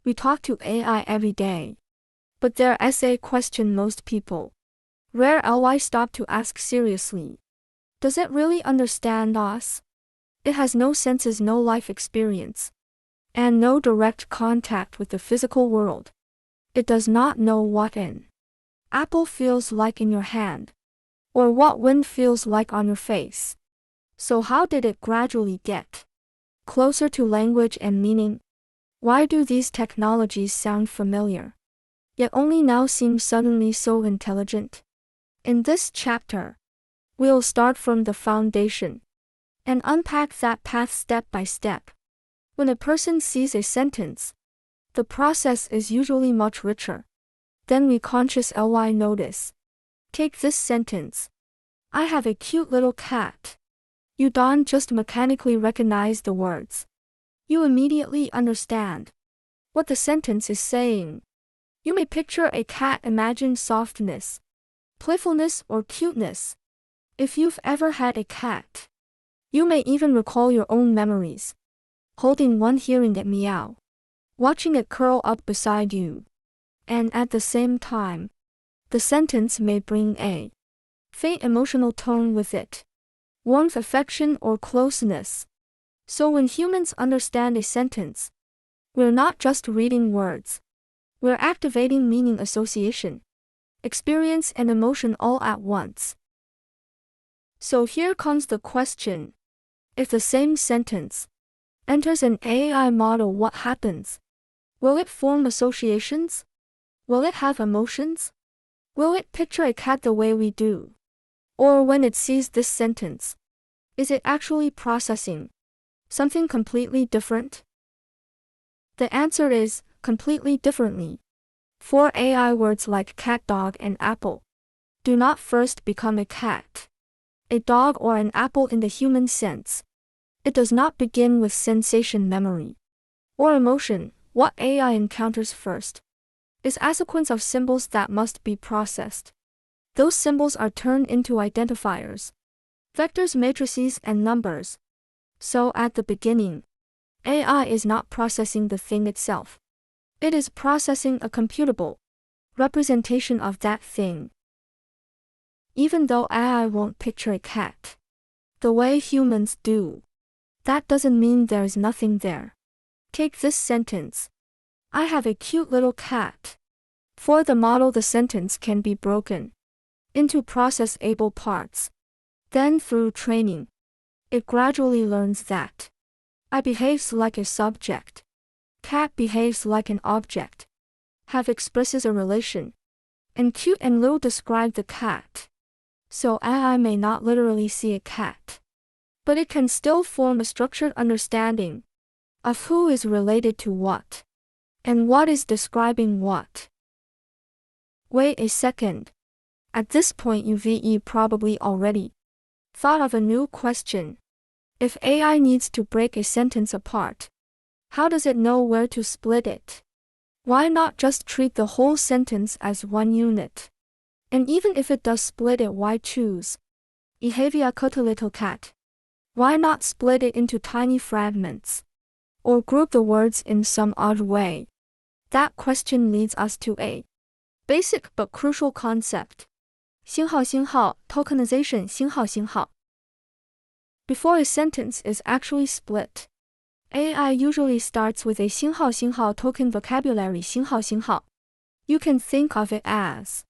We talk to AI every day. But their essay question most people. Rare LY stop to ask seriously. Does it really understand us? It has no senses, no life experience, and no direct contact with the physical world. It does not know what an apple feels like in your hand, or what wind feels like on your face. So how did it gradually get closer to language and meaning? Why do these technologies sound familiar, yet only now seem suddenly so intelligent? In this chapter, we'll start from the foundation and unpack that path step by step. When a person sees a sentence, the process is usually much richer than we consciously notice. Take this sentence. I have a cute little cat. You don't just mechanically recognize the words. You immediately understand what the sentence is saying. You may picture a cat, imagine softness, playfulness, or cuteness. If you've ever had a cat, you may even recall your own memories. Holding one, hearing it meow, watching it curl up beside you. And at the same time, the sentence may bring a faint emotional tone with it. Warmth, affection, or closeness. So when humans understand a sentence, we're not just reading words. We're activating meaning, association, experience, and emotion all at once. So here comes the question. If the same sentence enters an AI model, what happens? Will it form associations? Will it have emotions? Will it picture a cat the way we do? Or when it sees this sentence, is it actually processing something completely different? The answer is completely differently. For AI, words like cat, dog, and apple do not first become a cat, a dog, or an apple in the human sense. It does not begin with sensation, memory, or emotion. What AI encounters first is a sequence of symbols that must be processed. Those symbols are turned into identifiers, vectors, matrices, and numbers. So at the beginning, AI is not processing the thing itself. It is processing a computable representation of that thing. Even though AI won't picture a cat the way humans do, that doesn't mean there is nothing there. Take this sentence. I have a cute little cat. For the model, the sentence can be broken into process-able parts. Then through training, it gradually learns that I behaves like a subject, cat behaves like an object, have expresses a relation, and cute and little describe the cat. So AI may not literally see a cat, but it can still form a structured understanding of who is related to what, and what is describing what. Wait a second. At this point, you've probably already thought of a new question. If AI needs to break a sentence apart, how does it know where to split it? Why not just treat the whole sentence as one unit? And even if it does split it, why choose behavior cut a little cat? Why not split it into tiny fragments? Or group the words in some odd way? That question leads us to a basic but crucial concept. 星号星号 Tokenization 星号星号. Before a sentence is actually split, AI usually starts with a 星号星号 token vocabulary 星号星号. You can think of it as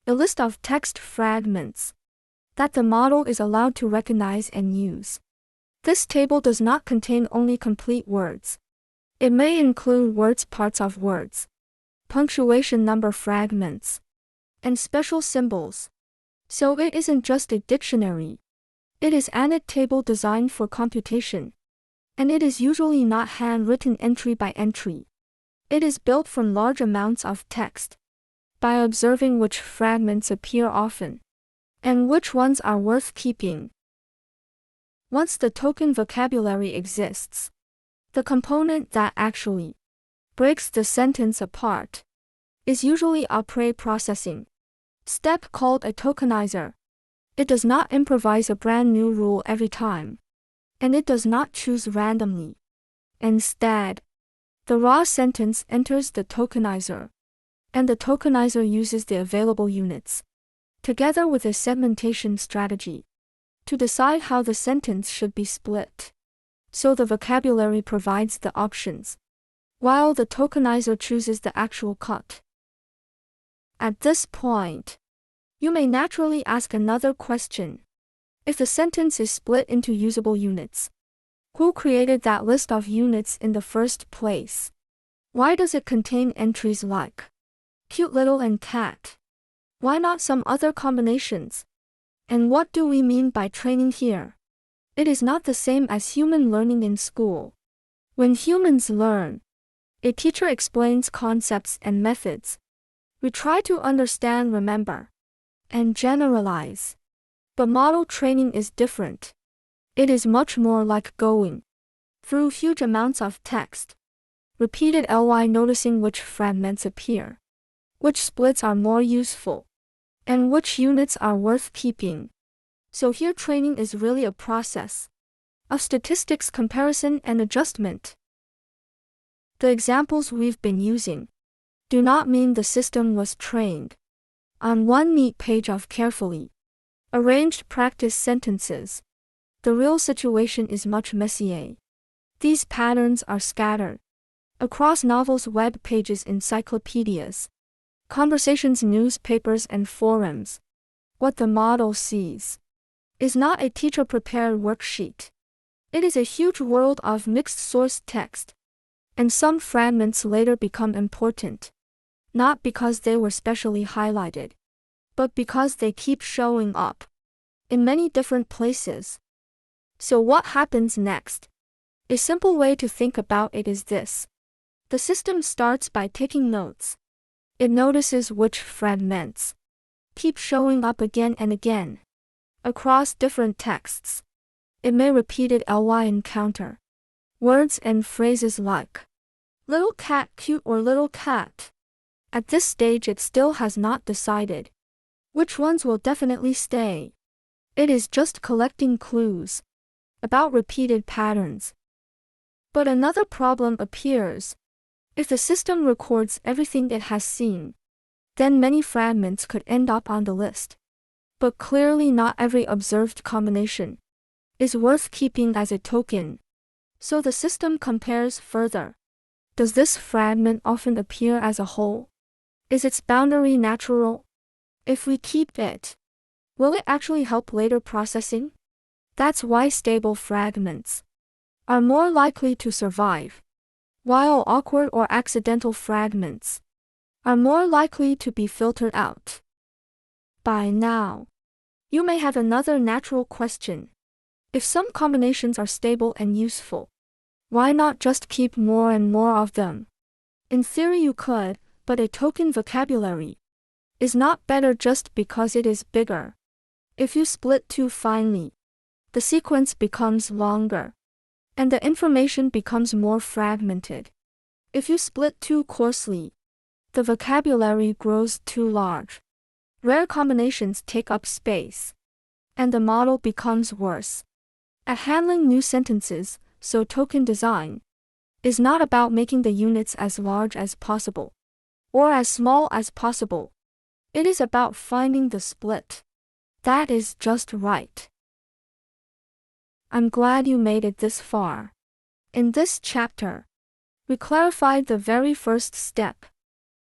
a list of text fragments that the model is allowed to recognize and use. This table does not contain only complete words. It may include words, parts of words, punctuation, number fragments, and special symbols. So it isn't just a dictionary. It is a table designed for computation. And it is usually not handwritten entry by entry. It is built from large amounts of text, by observing which fragments appear often, and which ones are worth keeping. Once the token vocabulary exists, the component that actually breaks the sentence apart is usually a pre-processing step called a tokenizer. It does not improvise a brand new rule every time, and it does not choose randomly. Instead, The raw sentence enters the tokenizer, and the tokenizer uses the available units, together with a segmentation strategy, to decide how the sentence should be split. So the vocabulary provides the options, while the tokenizer chooses the actual cut. At this point, you may naturally ask another question. If the sentence is split into usable units, who created that list of units in the first place? Why does it contain entries like cute little and cat? Why not some other combinations? And what do we mean by training here? It is not the same as human learning in school. When humans learn, a teacher explains concepts and methods. We try to understand, remember, and generalize. But model training is different. It is much more like going through huge amounts of text, repeated ly, noticing which fragments appear, which splits are more useful, and which units are worth keeping. So here training is really a process of statistics comparison and adjustment. The examples we've been using do not mean the system was trained on one neat page of carefully arranged practice sentences. The real situation is much messier. These patterns are scattered across novels, web pages, encyclopedias, conversations, newspapers, and forums. What the model sees is not a teacher-prepared worksheet. It is a huge world of mixed-source text, and some fragments later become important, not because they were specially highlighted, but because they keep showing up in many different places. So what happens next? A simple way to think about it is this. The system starts by taking notes. It notices which fragments keep showing up again and again across different texts. It may repeated ly encounter words and phrases like little cat, cute, or little cat. At this stage it still has not decided which ones will definitely stay. It is just collecting clues about repeated patterns. But another problem appears. If the system records everything it has seen, then many fragments could end up on the list. But clearly not every observed combination is worth keeping as a token. So the system compares further. Does this fragment often appear as a whole? Is its boundary natural? If we keep it, will it actually help later processing? That's why stable fragments are more likely to survive, while awkward or accidental fragments are more likely to be filtered out. By now, you may have another natural question. If some combinations are stable and useful, why not just keep more and more of them? In theory you could, but a token vocabulary is not better just because it is bigger. If you split too finely, the sequence becomes longer, and the information becomes more fragmented. If you split too coarsely, the vocabulary grows too large. Rare combinations take up space, and the model becomes worse at handling new sentences. So token design is not about making the units as large as possible or as small as possible. It is about finding the split that is just right. I'm glad you made it this far. In this chapter, we clarified the very first step.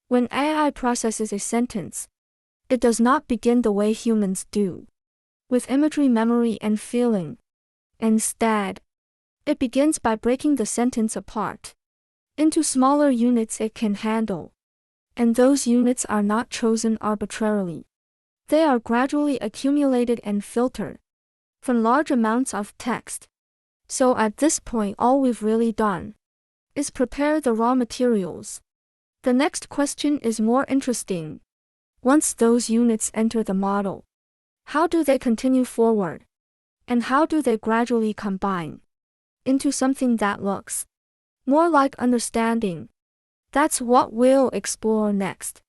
When AI processes a sentence, it does not begin the way humans do, with imagery, memory, and feeling. Instead, it begins by breaking the sentence apart into smaller units it can handle. And those units are not chosen arbitrarily. They are gradually accumulated and filtered from large amounts of text. So at this point all we've really done is prepare the raw materials. The next question is more interesting. Once those units enter the model, how do they continue forward? And how do they gradually combine into something that looks more like understanding? That's what we'll explore next.